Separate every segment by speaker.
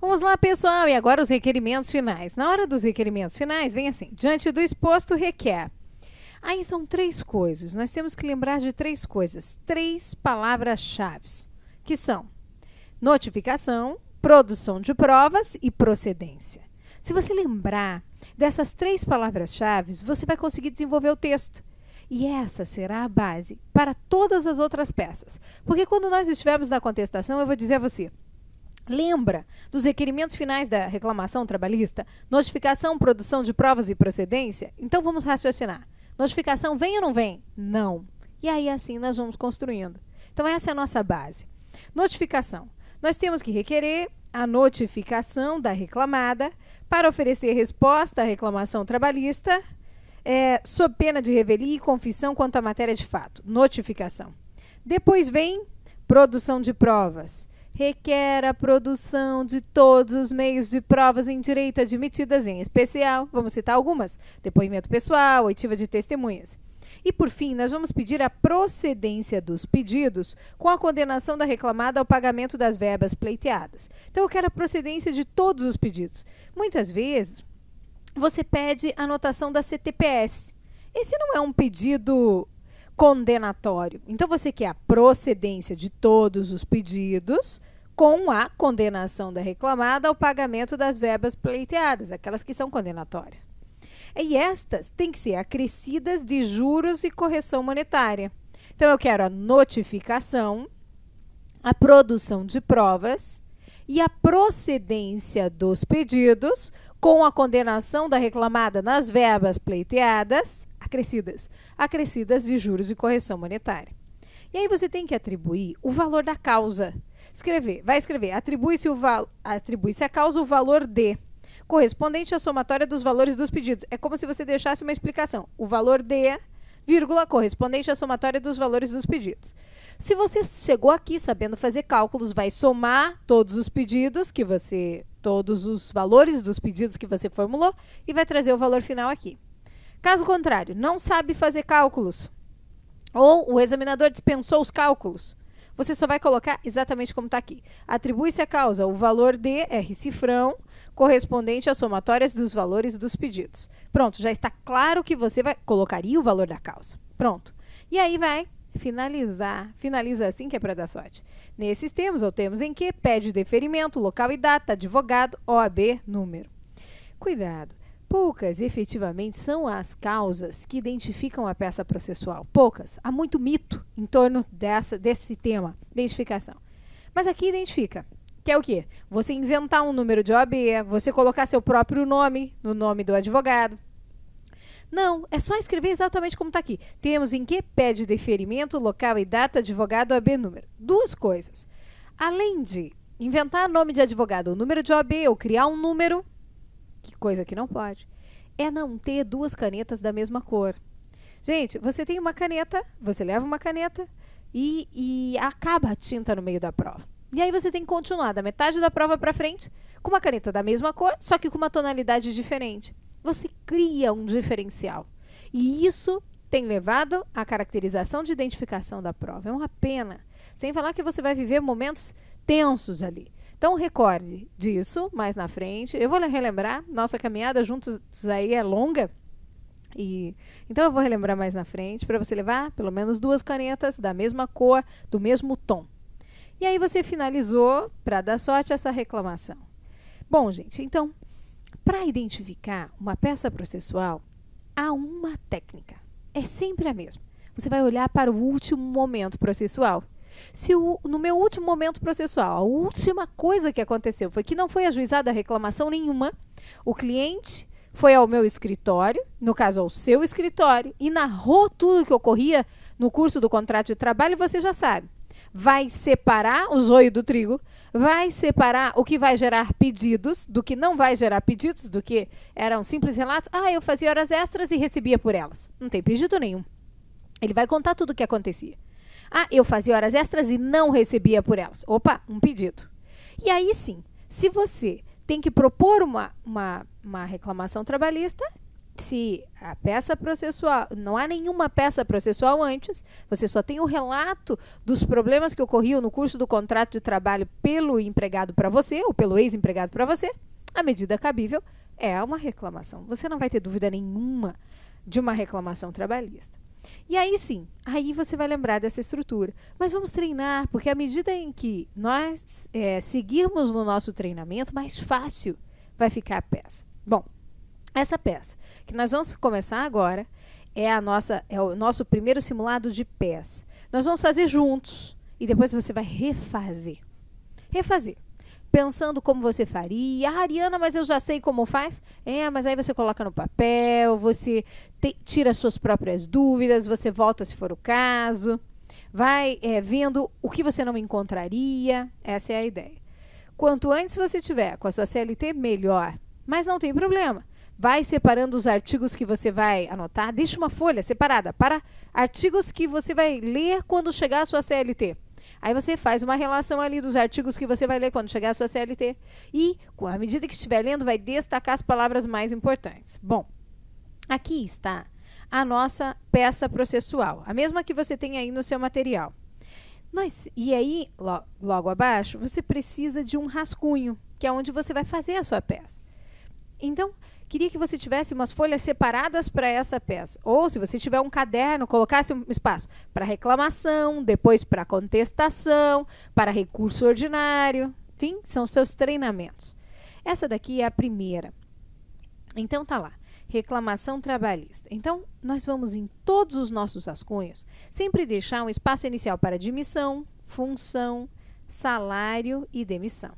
Speaker 1: Vamos lá, pessoal, e agora os requerimentos finais. Na hora dos requerimentos finais, vem assim: diante do exposto, requer. Aí são 3 coisas, nós temos que lembrar de 3 coisas, 3 palavras-chave, que são notificação, produção de provas e procedência. Se você lembrar dessas 3 palavras-chave, você vai conseguir desenvolver o texto. E essa será a base para todas as outras peças. Porque quando nós estivermos na contestação, eu vou dizer a você: lembra dos requerimentos finais da reclamação trabalhista? Notificação, produção de provas e procedência? Então vamos raciocinar. Notificação vem ou não vem? Não. E aí assim nós vamos construindo. Então essa é a nossa base. Notificação. Nós temos que requerer a notificação da reclamada para oferecer resposta à reclamação trabalhista, sob pena de revelia e confissão quanto à matéria de fato. Notificação. Depois vem produção de provas. Requer a produção de todos os meios de provas em direito admitidas, em especial, vamos citar algumas: depoimento pessoal, oitiva de testemunhas. E, por fim, nós vamos pedir a procedência dos pedidos com a condenação da reclamada ao pagamento das verbas pleiteadas. Então, eu quero a procedência de todos os pedidos. Muitas vezes, você pede a anotação da CTPS. Esse não é um pedido condenatório. Então, você quer a procedência de todos os pedidos com a condenação da reclamada ao pagamento das verbas pleiteadas, aquelas que são condenatórias. E estas têm que ser acrescidas de juros e correção monetária. Então, eu quero a notificação, a produção de provas e a procedência dos pedidos com a condenação da reclamada nas verbas pleiteadas, acrescidas de juros e correção monetária. E aí você tem que atribuir o valor da causa. Vai escrever: atribui-se à causa o valor de, correspondente à somatória dos valores dos pedidos. É como se você deixasse uma explicação: o valor de, vírgula, correspondente à somatória dos valores dos pedidos. Se você chegou aqui sabendo fazer cálculos, vai somar todos os pedidos todos os valores dos pedidos que você formulou e vai trazer o valor final aqui. Caso contrário, não sabe fazer cálculos, ou o examinador dispensou os cálculos, você só vai colocar exatamente como está aqui: atribui-se à causa o valor de R cifrão, correspondente às somatórias dos valores dos pedidos. Pronto, já está claro que você colocaria o valor da causa. Pronto. E aí vai finalizar. Finaliza assim que é para dar sorte. Nesses termos, ou termos em que pede o deferimento, local e data, advogado, OAB, número. Cuidado. Poucas, efetivamente, são as causas que identificam a peça processual. Poucas. Há muito mito em torno desse tema, identificação. Mas aqui identifica. Que é o quê? Você inventar um número de OAB, você colocar seu próprio nome no nome do advogado. Não, é só escrever exatamente como está aqui. Temos em que pede deferimento, local e data, advogado, OAB, número. 2 coisas. Além de inventar nome de advogado ou número de OAB ou criar um número, que coisa que não pode, é não ter 2 canetas da mesma cor. Gente, você tem uma caneta, você leva uma caneta e acaba a tinta no meio da prova. E aí você tem que continuar da metade da prova para frente com uma caneta da mesma cor, só que com uma tonalidade diferente. Você cria um diferencial. E isso tem levado à caracterização de identificação da prova. É uma pena. Sem falar que você vai viver momentos tensos ali. Então, recorde disso mais na frente. Eu vou relembrar, nossa caminhada juntos aí é longa. Então, eu vou relembrar mais na frente para você levar pelo menos 2 canetas da mesma cor, do mesmo tom. E aí você finalizou, para dar sorte, essa reclamação. Bom, gente, então, para identificar uma peça processual, há uma técnica. É sempre a mesma. Você vai olhar para o último momento processual. Se no meu último momento processual, a última coisa que aconteceu foi que não foi ajuizada reclamação nenhuma, o cliente foi ao meu escritório, no caso ao seu escritório, e narrou tudo o que ocorria no curso do contrato de trabalho, você já sabe. Vai separar o joio do trigo, vai separar o que vai gerar pedidos do que não vai gerar pedidos, do que eram simples relatos. Eu fazia horas extras e recebia por elas. Não tem pedido nenhum. Ele vai contar tudo o que acontecia. Eu fazia horas extras e não recebia por elas. Opa, um pedido. E aí sim, se você tem que propor uma reclamação trabalhista, Se a peça processual, não há nenhuma peça processual antes, você só tem o relato dos problemas que ocorriam no curso do contrato de trabalho pelo empregado para você, ou pelo ex-empregado para você, a medida cabível é uma reclamação. Você não vai ter dúvida nenhuma de uma reclamação trabalhista. E aí sim, aí você vai lembrar dessa estrutura. Mas vamos treinar, porque à medida em que nós seguirmos no nosso treinamento, mais fácil vai ficar a peça. Bom, essa peça que nós vamos começar agora é o nosso primeiro simulado de peça. Nós vamos fazer juntos e depois você vai refazer. Refazer. Pensando como você faria. Ah, Ariana, mas eu já sei como faz. Mas aí você coloca no papel, você tira suas próprias dúvidas, você volta se for o caso. Vai vendo o que você não encontraria. Essa é a ideia. Quanto antes você tiver com a sua CLT, melhor. Mas não tem problema. Vai separando os artigos que você vai anotar. Deixa uma folha separada para artigos que você vai ler quando chegar a sua CLT. Aí você faz uma relação ali dos artigos que você vai ler quando chegar a sua CLT. E, à medida que estiver lendo, vai destacar as palavras mais importantes. Bom, aqui está a nossa peça processual. A mesma que você tem aí no seu material. E aí, logo abaixo, você precisa de um rascunho, que é onde você vai fazer a sua peça. Então, queria que você tivesse umas folhas separadas para essa peça. Ou, se você tiver um caderno, colocasse um espaço para reclamação, depois para contestação, para recurso ordinário. Enfim, são seus treinamentos. Essa daqui é a primeira. Então, tá lá. Reclamação trabalhista. Então, nós vamos em todos os nossos rascunhos sempre deixar um espaço inicial para admissão, função, salário e demissão.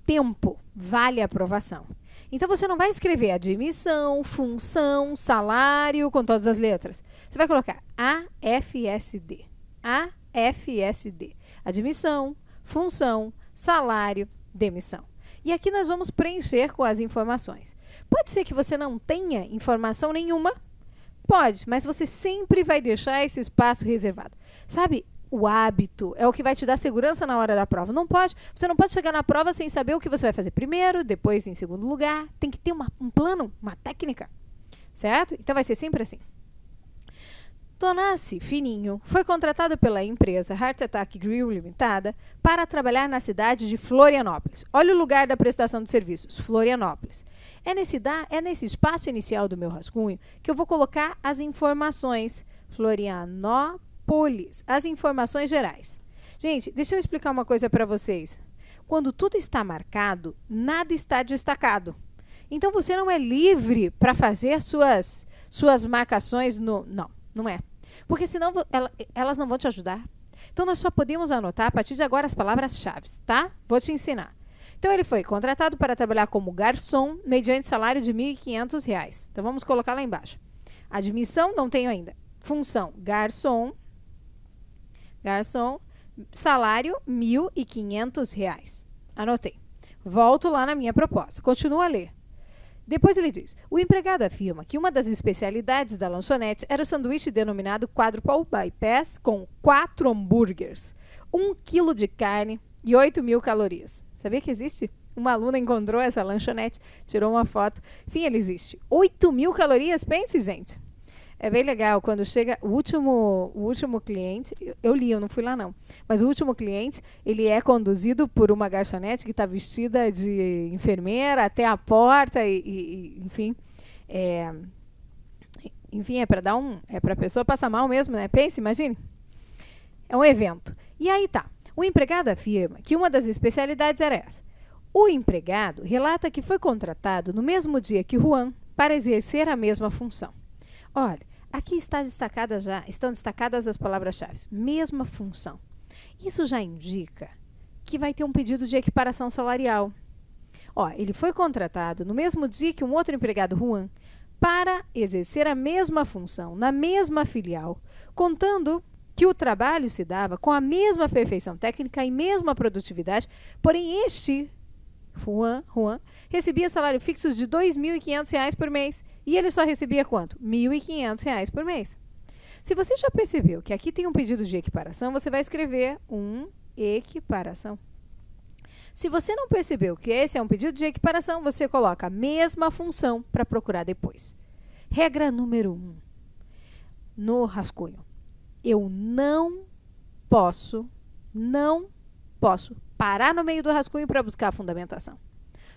Speaker 1: Tempo vale a aprovação. Então, você não vai escrever admissão, função, salário, com todas as letras. Você vai colocar AFSD. AFSD. Admissão, função, salário, demissão. E aqui nós vamos preencher com as informações. Pode ser que você não tenha informação nenhuma? Pode, mas você sempre vai deixar esse espaço reservado. Sabe? O hábito é o que vai te dar segurança na hora da prova. Você não pode chegar na prova sem saber o que você vai fazer primeiro, depois em segundo lugar. Tem que ter um plano, uma técnica, certo? Então vai ser sempre assim. Tonassi Fininho foi contratado pela empresa Heart Attack Grill Limitada para trabalhar na cidade de Florianópolis. Olha o lugar da prestação de serviços, Florianópolis. É nesse espaço inicial do meu rascunho que eu vou colocar as informações. Florianópolis, as informações gerais. Gente, deixa eu explicar uma coisa para vocês. Quando tudo está marcado, nada está destacado. Então, você não é livre para fazer suas marcações no... Não é. Porque senão elas não vão te ajudar. Então, nós só podemos anotar a partir de agora as palavras-chave, tá? Vou te ensinar. Então, ele foi contratado para trabalhar como garçom mediante salário de R$ 1.500. Então, vamos colocar lá embaixo. Admissão, não tenho ainda. Função, garçom, salário, R$ 1.500. Anotei. Volto lá na minha proposta. Continuo a ler. Depois ele diz, o empregado afirma que uma das especialidades da lanchonete era o sanduíche denominado Quadruple Bypass com 4 hambúrgueres, 1 quilo de carne e 8.000 calorias. Sabia que existe? Uma aluna encontrou essa lanchonete, tirou uma foto. Enfim, ele existe. 8.000 calorias, pense, gente. É bem legal, quando chega o último cliente, eu não fui lá não, mas o último cliente, ele é conduzido por uma garçonete que está vestida de enfermeira até a porta enfim, é para a pessoa passar mal mesmo, né? Pense, imagine. É um evento. E aí tá, o empregado afirma que uma das especialidades era essa. O empregado relata que foi contratado no mesmo dia que Juan para exercer a mesma função. Olha, aqui estão destacadas as palavras-chave. Mesma função. Isso já indica que vai ter um pedido de equiparação salarial. Ele foi contratado no mesmo dia que um outro empregado, Juan, para exercer a mesma função, na mesma filial, contando que o trabalho se dava com a mesma perfeição técnica e mesma produtividade, porém este... Juan recebia salário fixo de R$ 2.500 por mês. E ele só recebia quanto? R$ 1.500 por mês. Se você já percebeu que aqui tem um pedido de equiparação, você vai escrever equiparação. Se você não percebeu que esse é um pedido de equiparação, você coloca a mesma função para procurar depois. Regra número 1. No rascunho. Eu não posso parar no meio do rascunho para buscar a fundamentação.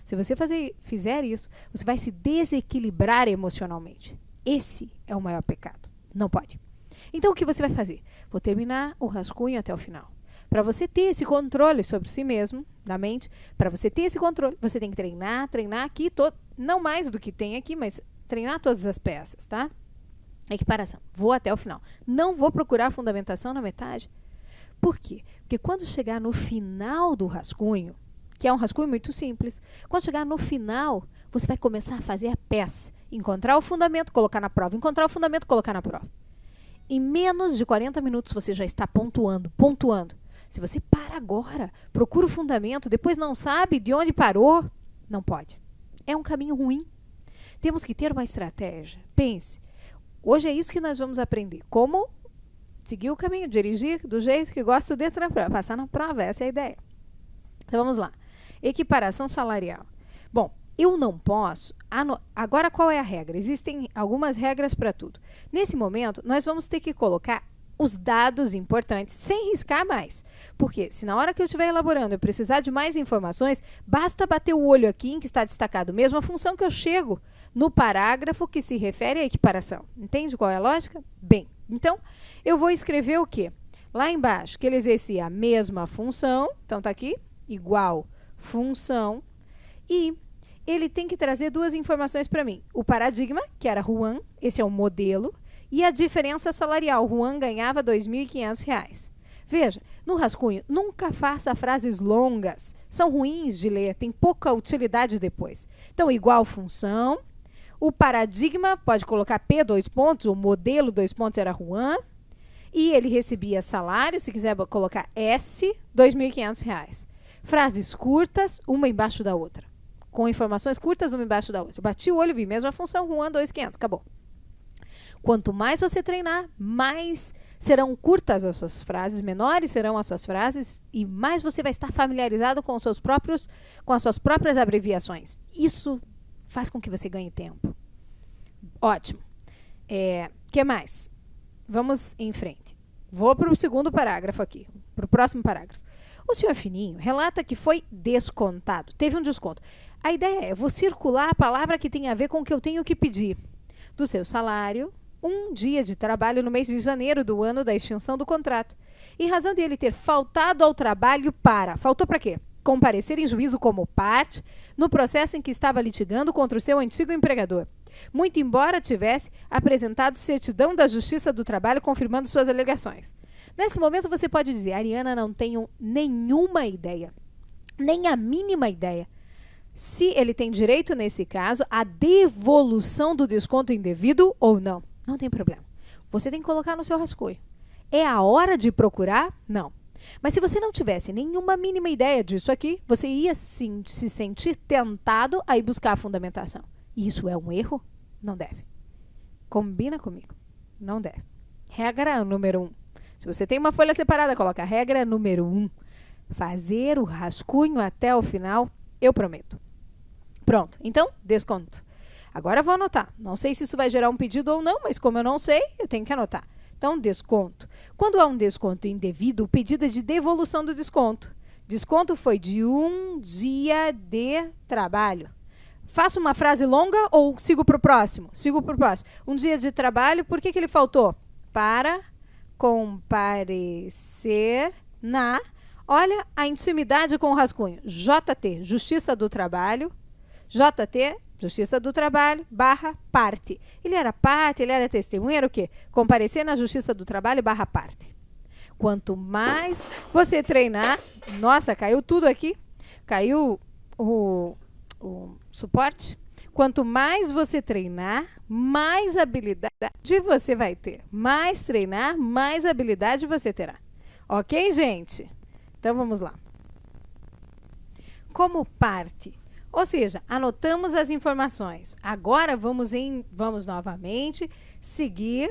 Speaker 1: Se você fizer isso, você vai se desequilibrar emocionalmente. Esse é o maior pecado. Não pode. Então, o que você vai fazer? Vou terminar o rascunho até o final. Para você ter esse controle sobre si mesmo, da mente, para você ter esse controle, você tem que treinar aqui, não mais do que tem aqui, mas treinar todas as peças, tá? Equiparação. Vou até o final. Não vou procurar fundamentação na metade. Por quê? Porque quando chegar no final do rascunho, que é um rascunho muito simples, quando chegar no final, você vai começar a fazer a peça. Encontrar o fundamento, colocar na prova. Encontrar o fundamento, colocar na prova. Em menos de 40 minutos você já está pontuando. Se você para agora, procura o fundamento, depois não sabe de onde parou, não pode. É um caminho ruim. Temos que ter uma estratégia. Pense. Hoje é isso que nós vamos aprender. Como seguir o caminho, dirigir do jeito que gosto dentro da prova. Passar na prova, essa é a ideia. Então vamos lá. Equiparação salarial. Bom, eu não posso... Agora qual é a regra? Existem algumas regras para tudo. Nesse momento, nós vamos ter que colocar os dados importantes sem riscar mais. Porque se na hora que eu estiver elaborando eu precisar de mais informações, basta bater o olho aqui em que está destacado mesmo a função que eu chego no parágrafo que se refere à equiparação. Entende qual é a lógica? Bem, então eu vou escrever o quê? Lá embaixo, que ele exercia a mesma função, então está aqui, igual função, e ele tem que trazer duas informações para mim. O paradigma, que era Juan, esse é o modelo, e a diferença salarial. Juan ganhava R$ 2.500. Veja, no rascunho, nunca faça frases longas. São ruins de ler, tem pouca utilidade depois. Então, igual função. O paradigma, pode colocar P, 2 pontos, o modelo, 2 pontos, era Juan. E ele recebia salário, se quiser colocar S, R$ 2.500. Frases curtas, uma embaixo da outra. Com informações curtas, uma embaixo da outra. Bati o olho e vi, mesma função, Juan, 2.500, acabou. Quanto mais você treinar, mais serão curtas as suas frases, menores serão as suas frases e mais você vai estar familiarizado com as suas próprias abreviações. Isso faz com que você ganhe tempo. Ótimo. Que mais? Vamos em frente. Vou para o segundo parágrafo aqui, para o próximo parágrafo. O senhor Fininho relata que foi descontado, teve um desconto. A ideia é, vou circular a palavra que tem a ver com o que eu tenho que pedir. Do seu salário, um dia de trabalho no mês de janeiro do ano da extinção do contrato. Em razão de ele ter faltado ao trabalho faltou para quê? Comparecer em juízo como parte no processo em que estava litigando contra o seu antigo empregador. Muito embora tivesse apresentado certidão da Justiça do Trabalho confirmando suas alegações. Nesse momento você pode dizer, Ariana, não tenho nenhuma ideia, nem a mínima ideia. Se ele tem direito, nesse caso, à devolução do desconto indevido ou não. Não tem problema. Você tem que colocar no seu rascunho. É a hora de procurar? Não. Mas se você não tivesse nenhuma mínima ideia disso aqui, você ia sim se sentir tentado a ir buscar a fundamentação. E isso é um erro? Não deve. Combina comigo. Não deve. Regra número 1. Se você tem uma folha separada, coloca a regra número 1. Fazer o rascunho até o final, eu prometo. Pronto. Então, desconto. Agora eu vou anotar. Não sei se isso vai gerar um pedido ou não, mas como eu não sei, eu tenho que anotar. Então, desconto. Quando há um desconto indevido, o pedido é de devolução do desconto. Desconto foi de um dia de trabalho. Faço uma frase longa ou sigo para o próximo? Sigo para o próximo. Um dia de trabalho, por que ele faltou? Para comparecer na... Olha a intimidade com o rascunho. JT, Justiça do Trabalho. JT, Justiça do Trabalho, /parte. Ele era parte, ele era testemunha, era o quê? Comparecer na Justiça do Trabalho, /parte. Quanto mais você treinar... Nossa, caiu tudo aqui. Caiu o suporte. Quanto mais você treinar, mais habilidade você vai ter. Mais treinar, mais habilidade você terá. Ok, gente? Então, vamos lá. Como parte... Ou seja, anotamos as informações. Agora vamos novamente seguir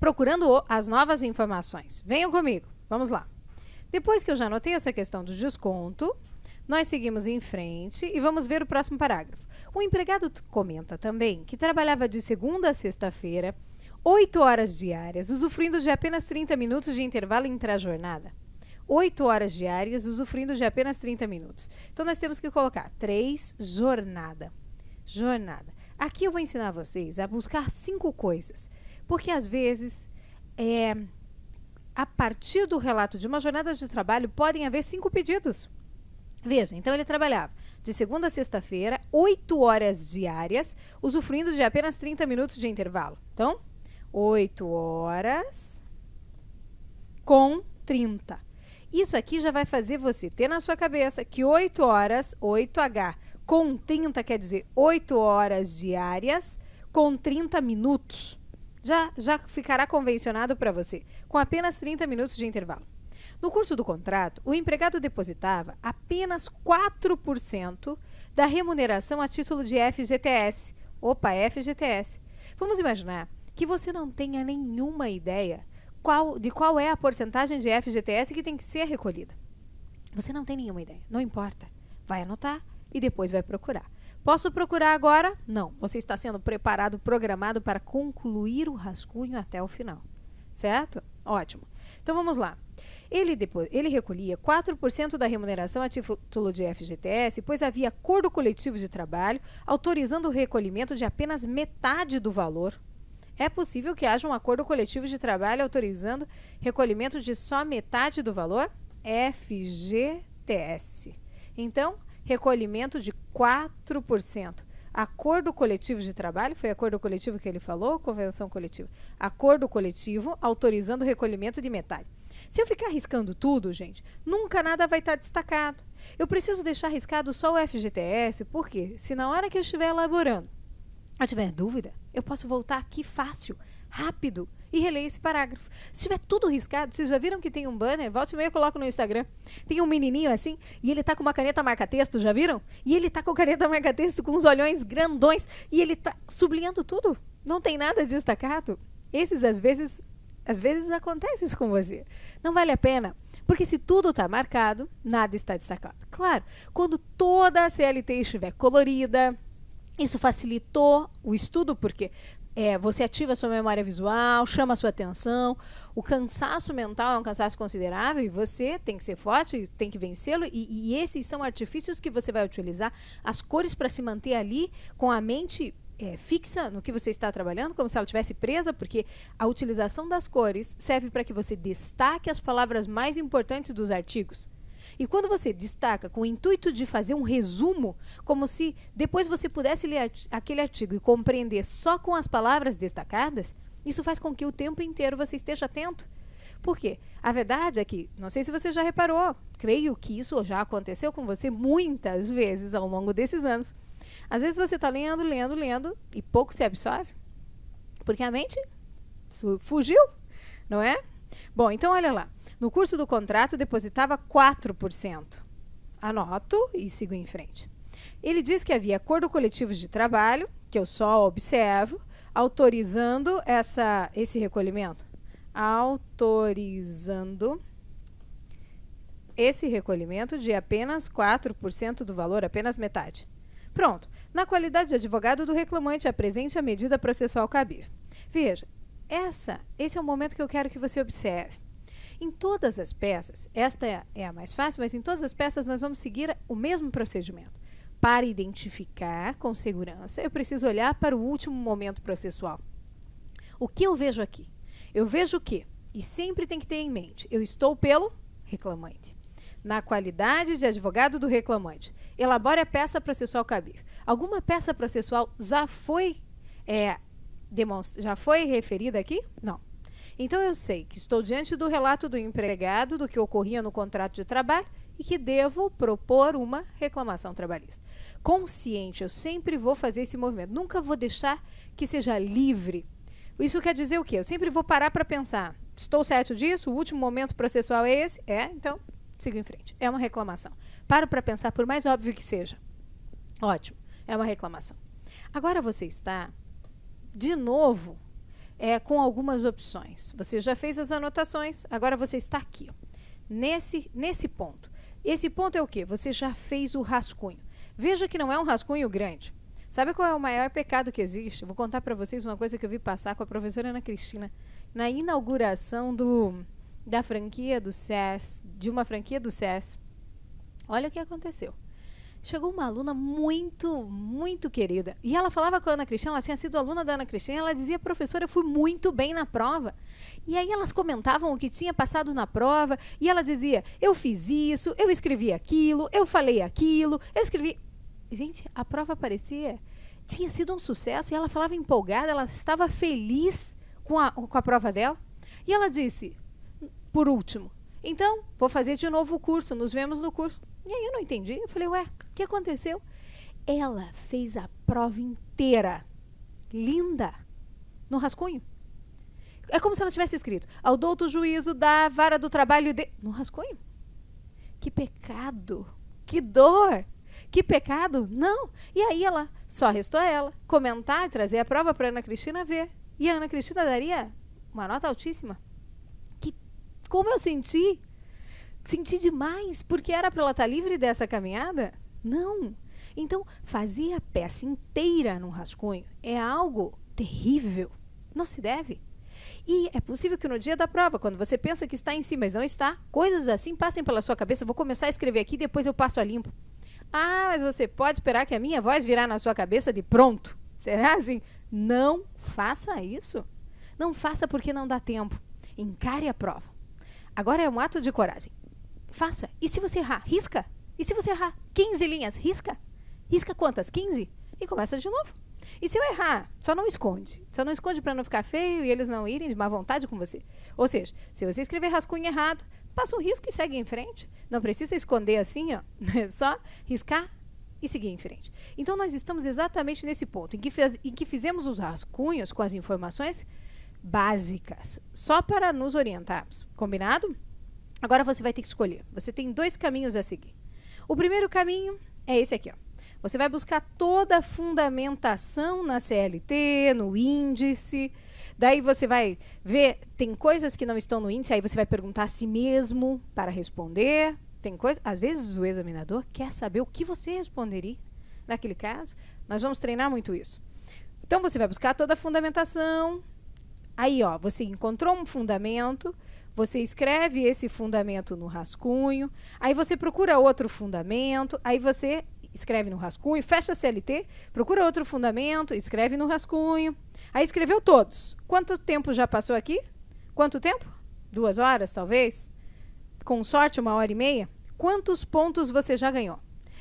Speaker 1: procurando as novas informações. Venham comigo. Vamos lá. Depois que eu já anotei essa questão do desconto, Nós seguimos em frente e vamos ver o próximo parágrafo. O empregado comenta também que trabalhava de segunda a sexta-feira, 8 horas diárias, usufruindo de apenas 30 minutos de intervalo entre a jornada. 8 horas diárias, usufruindo de apenas 30 minutos. Então, nós temos que colocar 3, jornada. Jornada. Aqui eu vou ensinar vocês a buscar 5 coisas. Porque, às vezes, a partir do relato de uma jornada de trabalho, podem haver 5 pedidos. Veja, então ele trabalhava de segunda a sexta-feira, 8 horas diárias, usufruindo de apenas 30 minutos de intervalo. Então, 8 horas com 30. Isso aqui já vai fazer você ter na sua cabeça que 8 horas, 8H, com 30 quer dizer 8 horas diárias com 30 minutos. Já ficará convencionado para você, com apenas 30 minutos de intervalo. No curso do contrato, o empregado depositava apenas 4% da remuneração a título de FGTS. Opa, FGTS. Vamos imaginar que você não tenha nenhuma ideia de qual é a porcentagem de FGTS que tem que ser recolhida. Você não tem nenhuma ideia, não importa. Vai anotar e depois vai procurar. Posso procurar agora? Não. Você está sendo preparado, programado para concluir o rascunho até o final. Certo? Ótimo. Então, vamos lá. Ele recolhia 4% da remuneração a título de FGTS, pois havia acordo coletivo de trabalho autorizando o recolhimento de apenas metade do valor. É possível que haja um acordo coletivo de trabalho autorizando recolhimento de só metade do valor? FGTS. Então, recolhimento de 4%. Acordo coletivo de trabalho, foi acordo coletivo que ele falou, convenção coletiva. Acordo coletivo autorizando o recolhimento de metade. Se eu ficar riscando tudo, gente, nunca nada vai estar destacado. Eu preciso deixar riscado só o FGTS, porque se na hora que eu estiver elaborando eu tiver dúvida, eu posso voltar aqui fácil, rápido, e reler esse parágrafo. Se tiver tudo riscado, vocês já viram que tem um banner? Volte e meia eu coloco no Instagram. Tem um menininho assim, e ele tá com uma caneta marca-texto, já viram? E ele tá com caneta marca-texto com uns olhões grandões, e ele tá sublinhando tudo. Não tem nada destacado. Esses, às vezes acontece isso com você. Não vale a pena. Porque se tudo está marcado, nada está destacado. Claro, quando toda a CLT estiver colorida, isso facilitou o estudo, porque você ativa a sua memória visual, chama a sua atenção. O cansaço mental é um cansaço considerável e você tem que ser forte, tem que vencê-lo. E esses são artifícios que você vai utilizar. As cores para se manter ali com a mente fixa no que você está trabalhando, como se ela estivesse presa, porque a utilização das cores serve para que você destaque as palavras mais importantes dos artigos. E quando você destaca com o intuito de fazer um resumo, como se depois você pudesse ler aquele artigo e compreender só com as palavras destacadas, isso faz com que o tempo inteiro você esteja atento. Por quê? A verdade é que, não sei se você já reparou, creio que isso já aconteceu com você muitas vezes ao longo desses anos. Às vezes você está lendo e pouco se absorve, porque a mente fugiu, não é? Bom, então olha lá. No curso do contrato, depositava 4%. Anoto e sigo em frente. Ele diz que havia acordo coletivo de trabalho, que eu só observo, autorizando esse recolhimento. Autorizando esse recolhimento de apenas 4% do valor, apenas metade. Pronto. Na qualidade de advogado do reclamante, apresente a medida processual cabível. Veja, esse é o momento que eu quero que você observe. Em todas as peças, esta é a mais fácil, mas em todas as peças nós vamos seguir o mesmo procedimento. Para identificar com segurança, eu preciso olhar para o último momento processual. O que eu vejo aqui? Eu vejo o quê? E sempre tem que ter em mente, eu estou pelo reclamante. Na qualidade de advogado do reclamante, elabore a peça processual cabível. Alguma peça processual já foi referida aqui? Não. Então, eu sei que estou diante do relato do empregado do que ocorria no contrato de trabalho e que devo propor uma reclamação trabalhista. Consciente, eu sempre vou fazer esse movimento. Nunca vou deixar que seja livre. Isso quer dizer o quê? Eu sempre vou parar para pensar. Estou certo disso? O último momento processual é esse? Então, sigo em frente. É uma reclamação. Paro para pensar, por mais óbvio que seja. Ótimo. É uma reclamação. Agora você está, de novo, com algumas opções. Você já fez as anotações, agora você está aqui, ó, nesse ponto. Esse ponto é o quê? Você já fez o rascunho. Veja que não é um rascunho grande. Sabe qual é o maior pecado que existe? Eu vou contar para vocês uma coisa que eu vi passar com a professora Ana Cristina na inauguração da franquia do SES, de uma franquia do SES. Olha o que aconteceu. Chegou uma aluna muito querida. E ela falava com a Ana Cristina, ela tinha sido aluna da Ana Cristina, e ela dizia, professora, eu fui muito bem na prova. E aí elas comentavam o que tinha passado na prova, e ela dizia, eu fiz isso, eu escrevi aquilo, eu falei aquilo, eu escrevi... Gente, a prova tinha sido um sucesso, e ela falava empolgada, ela estava feliz com a prova dela. E ela disse, por último, então, vou fazer de novo o curso, nos vemos no curso. E aí eu não entendi, eu falei, ué, o que aconteceu? Ela fez a prova inteira, linda, no rascunho. É como se ela tivesse escrito, ao douto juízo da vara do trabalho no rascunho. Que pecado, que dor, que pecado, não. E aí só restou a ela comentar e trazer a prova para a Ana Cristina ver. E a Ana Cristina daria uma nota altíssima. Como eu senti demais, porque era para ela estar livre dessa caminhada? Não. Então, fazer a peça inteira num rascunho é algo terrível. Não se deve. E é possível que no dia da prova, quando você pensa que está em si, mas não está, coisas assim passem pela sua cabeça. Vou começar a escrever aqui, depois eu passo a limpo. Ah, mas você pode esperar que a minha voz virar na sua cabeça de pronto. Será assim? Não faça isso. Não faça porque não dá tempo. Encare a prova. Agora é um ato de coragem. Faça. E se você errar, risca. E se você errar 15 linhas, risca. Risca quantas? 15? E começa de novo. E se eu errar, só não esconde. Só não esconde para não ficar feio e eles não irem de má vontade com você. Ou seja, se você escrever rascunho errado, passa um risco e segue em frente. Não precisa esconder assim, ó. É só riscar e seguir em frente. Então, nós estamos exatamente nesse ponto, em que fizemos os rascunhos com as informações básicas, só para nos orientarmos. Combinado? Agora você vai ter que escolher. Você tem 2 caminhos a seguir. O primeiro caminho é esse aqui, ó. Você vai buscar toda a fundamentação na CLT, no índice. Daí você vai ver, tem coisas que não estão no índice, aí você vai perguntar a si mesmo para responder. Tem coisas, às vezes o examinador quer saber o que você responderia naquele caso. Nós vamos treinar muito isso. Então você vai buscar toda a fundamentação. Aí, ó, você encontrou um fundamento, você escreve esse fundamento no rascunho, aí você procura outro fundamento, aí você escreve no rascunho, fecha a CLT, procura outro fundamento, escreve no rascunho. Aí escreveu todos. Quanto tempo já passou aqui? Quanto tempo? 2 horas, talvez? Com sorte, 1h30? Quantos pontos você já ganhou?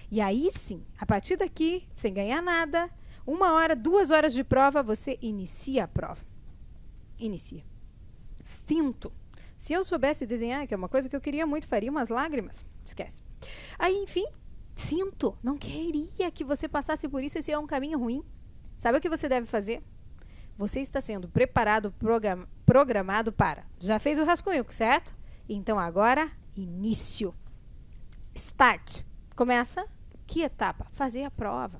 Speaker 1: E aí sim, a partir daqui, sem ganhar nada, 1 hora, 2 horas de prova, você inicia a prova. Inicia. Sinto. Se eu soubesse desenhar, que é uma coisa que eu queria muito, faria umas lágrimas. Esquece. Aí, enfim, sinto. Não queria que você passasse por isso. Esse é um caminho ruim. Sabe o que você deve fazer? Você está sendo preparado, programado para. Já fez o rascunho, certo? Então, agora, início. Start. Começa. Que etapa? Fazer a prova.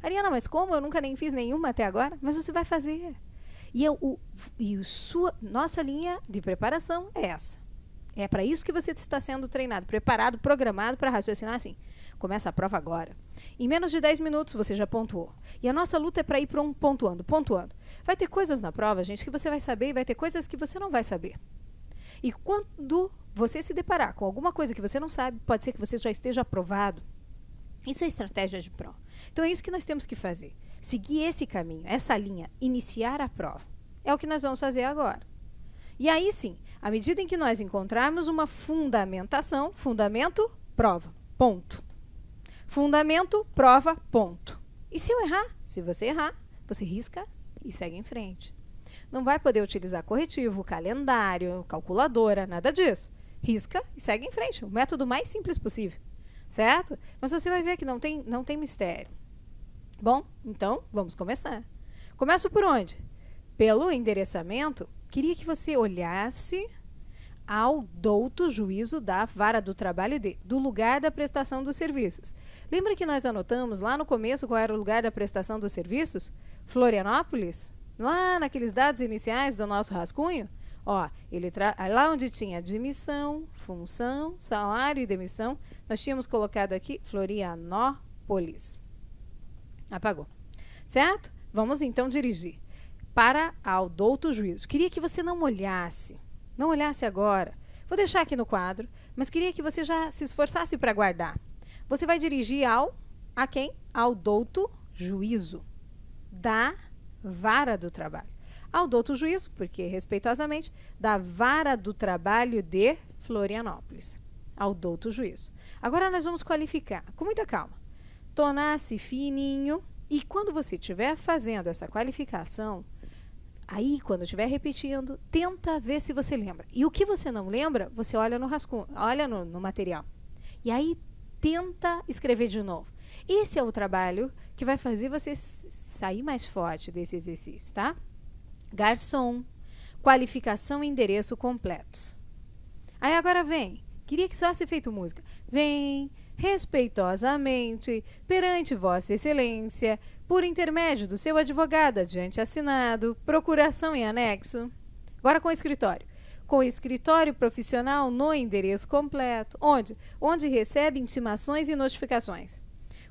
Speaker 1: Ariana, mas como? Eu nunca nem fiz nenhuma até agora. Mas você vai fazer. Nossa linha de preparação é essa. É para isso que você está sendo treinado, preparado, programado para raciocinar assim. Começa a prova agora. Em menos de 10 minutos você já pontuou. E a nossa luta é para ir pontuando. Vai ter coisas na prova, gente, que você vai saber e vai ter coisas que você não vai saber. E quando você se deparar com alguma coisa que você não sabe, pode ser que você já esteja aprovado. Isso é estratégia de prova. Então é isso que nós temos que fazer. Seguir esse caminho, essa linha, iniciar a prova. É o que nós vamos fazer agora. E aí sim, à medida em que nós encontrarmos uma fundamentação, fundamento, prova, ponto. Fundamento, prova, ponto. E se eu errar? Se você errar, você risca e segue em frente. Não vai poder utilizar corretivo, calendário, calculadora, nada disso. Risca e segue em frente. O método mais simples possível. Certo? Mas você vai ver que não tem mistério. Bom, então, vamos começar. Começo por onde? Pelo endereçamento, queria que você olhasse ao douto juízo da vara do trabalho do lugar da prestação dos serviços. Lembra que nós anotamos lá no começo qual era o lugar da prestação dos serviços? Florianópolis? Lá naqueles dados iniciais do nosso rascunho? Ó, lá onde tinha admissão, função, salário e demissão, nós tínhamos colocado aqui Florianópolis. Apagou. Certo? Vamos então dirigir para ao douto juízo. Queria que você não olhasse agora. Vou deixar aqui no quadro, mas queria que você já se esforçasse para guardar. Você vai dirigir a quem? Ao douto juízo da vara do trabalho. Ao douto juízo, porque respeitosamente, da vara do trabalho de Florianópolis. Ao douto juízo. Agora nós vamos qualificar, com muita calma. Tornar-se fininho. E quando você estiver fazendo essa qualificação, aí, quando estiver repetindo, tenta ver se você lembra. E o que você não lembra, você olha no rascunho, olha no material. E aí, tenta escrever de novo. Esse é o trabalho que vai fazer você sair mais forte desse exercício, tá? Garçom, qualificação e endereço completos. Aí agora vem, queria que só fosse feito música. Vem, respeitosamente, perante Vossa Excelência, por intermédio do seu advogado adiante assinado, procuração em anexo. Agora com o escritório. Com o escritório profissional no endereço completo. Onde recebe intimações e notificações.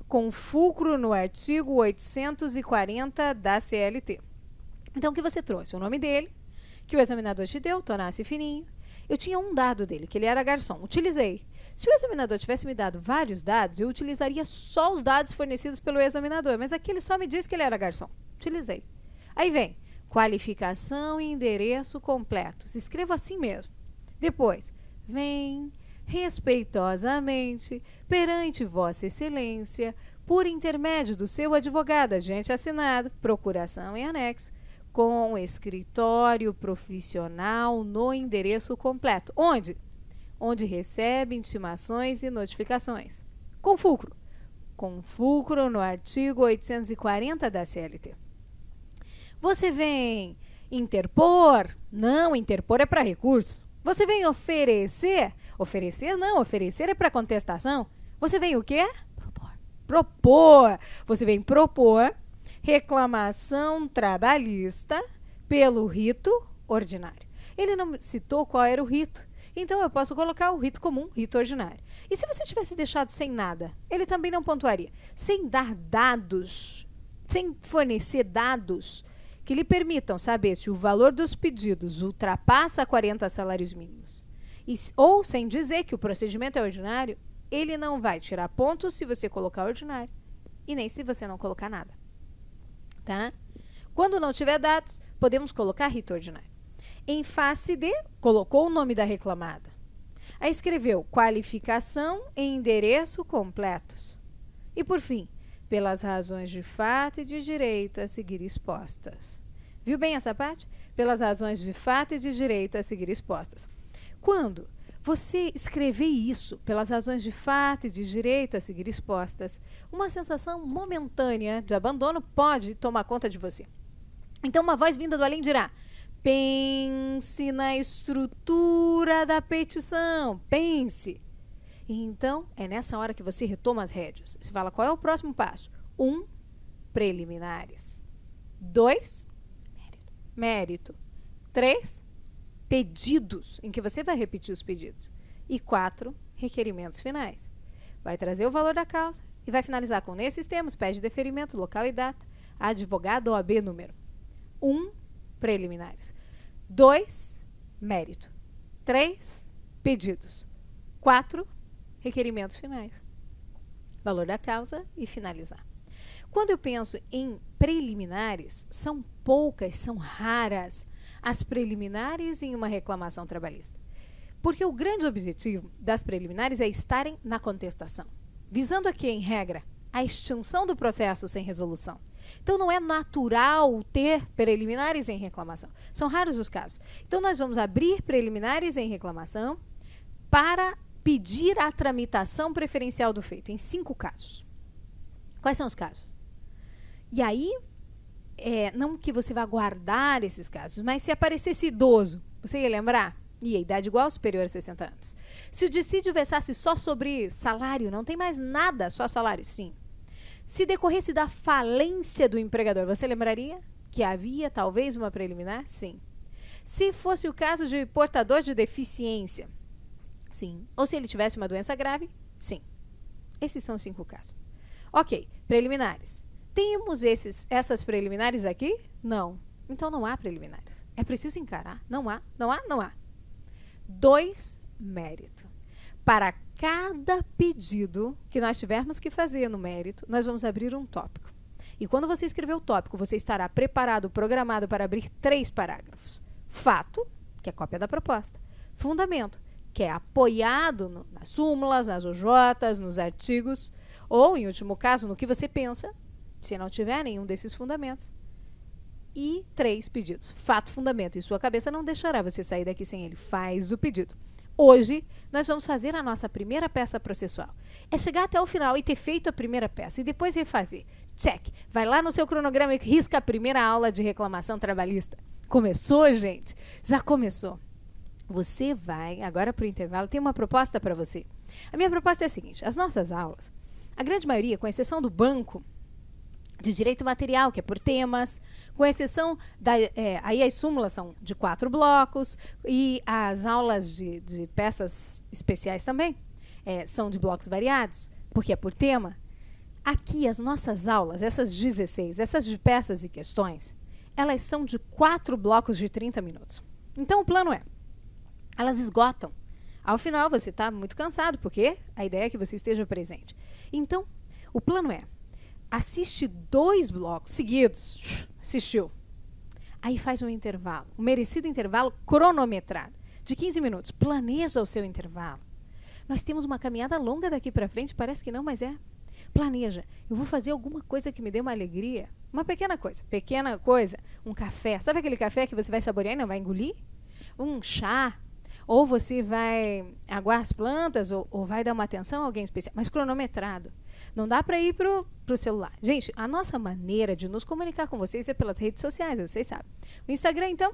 Speaker 1: Com fulcro no artigo 840 da CLT. Então, o que você trouxe? O nome dele, que o examinador te deu, tornasse fininho. Eu tinha um dado dele, que ele era garçom. Utilizei. Se o examinador tivesse me dado vários dados, eu utilizaria só os dados fornecidos pelo examinador. Mas aqui ele só me disse que ele era garçom. Utilizei. Aí vem qualificação e endereço completos. Escreva assim mesmo. Depois, vem respeitosamente, perante Vossa Excelência, por intermédio do seu advogado adiante assinado, procuração em anexo, com escritório profissional no endereço completo. Onde? Onde recebe intimações e notificações. Com fulcro. Com fulcro no artigo 840 da CLT. Você vem interpor? Não, interpor é para recurso. Você vem oferecer? Oferecer não, oferecer é para contestação. Você vem o quê? Propor. Você vem propor reclamação trabalhista pelo rito ordinário. Ele não citou qual era o rito. Então, eu posso colocar o rito comum, rito ordinário. E se você tivesse deixado sem nada, ele também não pontuaria. Sem dar dados, sem fornecer dados que lhe permitam saber se o valor dos pedidos ultrapassa 40 salários mínimos, ou sem dizer que o procedimento é ordinário, ele não vai tirar pontos se você colocar ordinário e nem se você não colocar nada. Tá? Quando não tiver dados, podemos colocar rito ordinário. Em face de, colocou o nome da reclamada. Aí escreveu qualificação e endereço completos. E por fim, pelas razões de fato e de direito a seguir expostas. Viu bem essa parte? Pelas razões de fato e de direito a seguir expostas. Quando você escrever isso, pelas razões de fato e de direito a seguir expostas, uma sensação momentânea de abandono pode tomar conta de você. Então, uma voz vinda do além dirá: pense na estrutura da petição, pense. E então, é nessa hora que você retoma as rédeas. Você fala, qual é o próximo passo? 1, preliminares. 2, mérito. 3, pedidos, em que você vai repetir os pedidos. E 4, requerimentos finais. Vai trazer o valor da causa e vai finalizar com, nesses termos, pede deferimento, local e data, advogado OAB número. 1, preliminares. 2, mérito. 3, pedidos. 4, requerimentos finais. Valor da causa e finalizar. Quando eu penso em preliminares, são poucas, são raras as preliminares em uma reclamação trabalhista. Porque o grande objetivo das preliminares é estarem na contestação. Visando aqui, em regra, a extinção do processo sem resolução. Então, não é natural ter preliminares em reclamação. São raros os casos. Então, nós vamos abrir preliminares em reclamação para pedir a tramitação preferencial do feito, em 5 casos. Quais são os casos? E aí, não que você vá guardar esses casos, mas se aparecesse idoso, você ia lembrar? E a idade igual ou superior a 60 anos. Se o dissídio versasse só sobre salário, não tem mais nada, só salário, sim. Se decorresse da falência do empregador, você lembraria que havia talvez uma preliminar? Sim. Se fosse o caso de portador de deficiência, sim. Ou se ele tivesse uma doença grave, sim. Esses são os 5 casos. Ok, preliminares. Temos essas preliminares aqui? Não. Então não há preliminares. É preciso encarar. Não há. 2, mérito. Para cada pedido que nós tivermos que fazer no mérito, nós vamos abrir um tópico. E quando você escrever o tópico, você estará preparado, programado para abrir 3 parágrafos. Fato, que é cópia da proposta. Fundamento, que é apoiado nas súmulas, nas OJs, nos artigos, ou, em último caso, no que você pensa, se não tiver nenhum desses fundamentos. E 3 pedidos. Fato, fundamento. E sua cabeça não deixará você sair daqui sem ele. Faz o pedido. Hoje, nós vamos fazer a nossa primeira peça processual. É chegar até o final e ter feito a primeira peça e depois refazer. Check. Vai lá no seu cronograma e risca a primeira aula de reclamação trabalhista. Começou, gente? Já começou. Você vai, agora para o intervalo, tem uma proposta para você. A minha proposta é a seguinte. As nossas aulas, a grande maioria, com exceção do banco de direito material, que é por temas, com exceção aí as súmulas são de 4 blocos e as aulas de peças especiais também são de blocos variados, porque é por tema. Aqui as nossas aulas, essas 16, essas de peças e questões, elas são de 4 blocos de 30 minutos. Então o plano elas esgotam. Ao final você está muito cansado, porque a ideia é que você esteja presente. Então o plano assiste 2 blocos seguidos. Assistiu. Aí faz um intervalo. Um merecido intervalo cronometrado. De 15 minutos. Planeja o seu intervalo. Nós temos uma caminhada longa daqui para frente. Parece que não, mas é. Planeja. Eu vou fazer alguma coisa que me dê uma alegria. Uma pequena coisa. Pequena coisa. Um café. Sabe aquele café que você vai saborear e não vai engolir? Um chá. Ou você vai aguar as plantas ou vai dar uma atenção a alguém especial. Mas cronometrado. Não dá para ir pro celular. Gente, a nossa maneira de nos comunicar com vocês é pelas redes sociais, vocês sabem. O Instagram, então,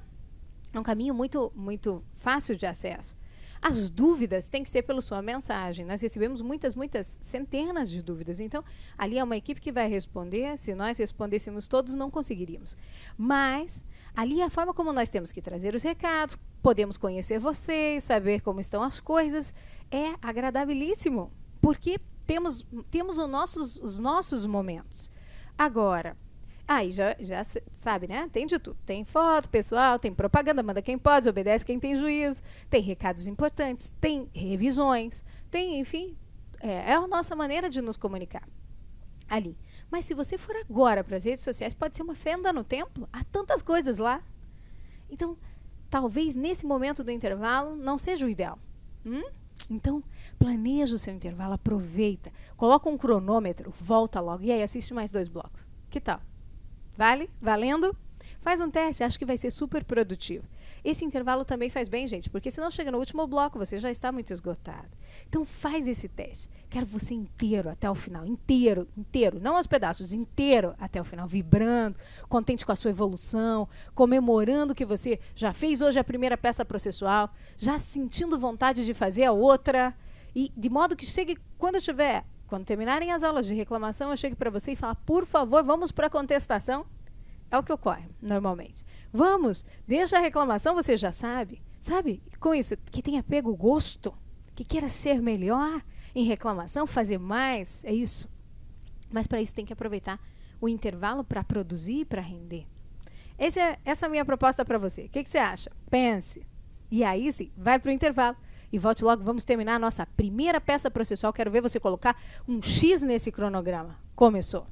Speaker 1: é um caminho muito, muito fácil de acesso. As dúvidas têm que ser pela sua mensagem. Nós recebemos muitas centenas de dúvidas. Então, ali é uma equipe que vai responder. Se nós respondêssemos todos, não conseguiríamos. Mas, ali é a forma como nós temos que trazer os recados, podemos conhecer vocês, saber como estão as coisas. É agradabilíssimo, porque temos os nossos momentos. Agora, aí já sabe, né? Tem de tudo. Tem foto, pessoal, tem propaganda, manda quem pode, obedece quem tem juízo, tem recados importantes, tem revisões, tem, enfim, é a nossa maneira de nos comunicar ali. Mas se você for agora para as redes sociais, pode ser uma fenda no tempo. Há tantas coisas lá. Então, talvez nesse momento do intervalo não seja o ideal. Então, planeja o seu intervalo, aproveita, coloca um cronômetro, volta logo e aí assiste mais 2 blocos. Que tal? Vale? Valendo? Faz um teste, acho que vai ser super produtivo. Esse intervalo também faz bem, gente, porque senão chega no último bloco, você já está muito esgotado. Então faz esse teste. Quero você inteiro até o final, inteiro, não aos pedaços, inteiro até o final, vibrando, contente com a sua evolução, comemorando que você já fez hoje a primeira peça processual, já sentindo vontade de fazer a outra, e de modo que chegue quando terminarem as aulas de reclamação, eu chego para você e falo, por favor, vamos para a contestação. É o que ocorre, normalmente. Vamos, deixa a reclamação, você já sabe. Sabe, com isso, que tenha pego o gosto, que queira ser melhor em reclamação, fazer mais, é isso. Mas para isso tem que aproveitar o intervalo para produzir e para render. Essa é a minha proposta para você. O que você acha? Pense. E aí sim, vai para o intervalo. E volte logo, vamos terminar a nossa primeira peça processual. Quero ver você colocar um X nesse cronograma. Começou.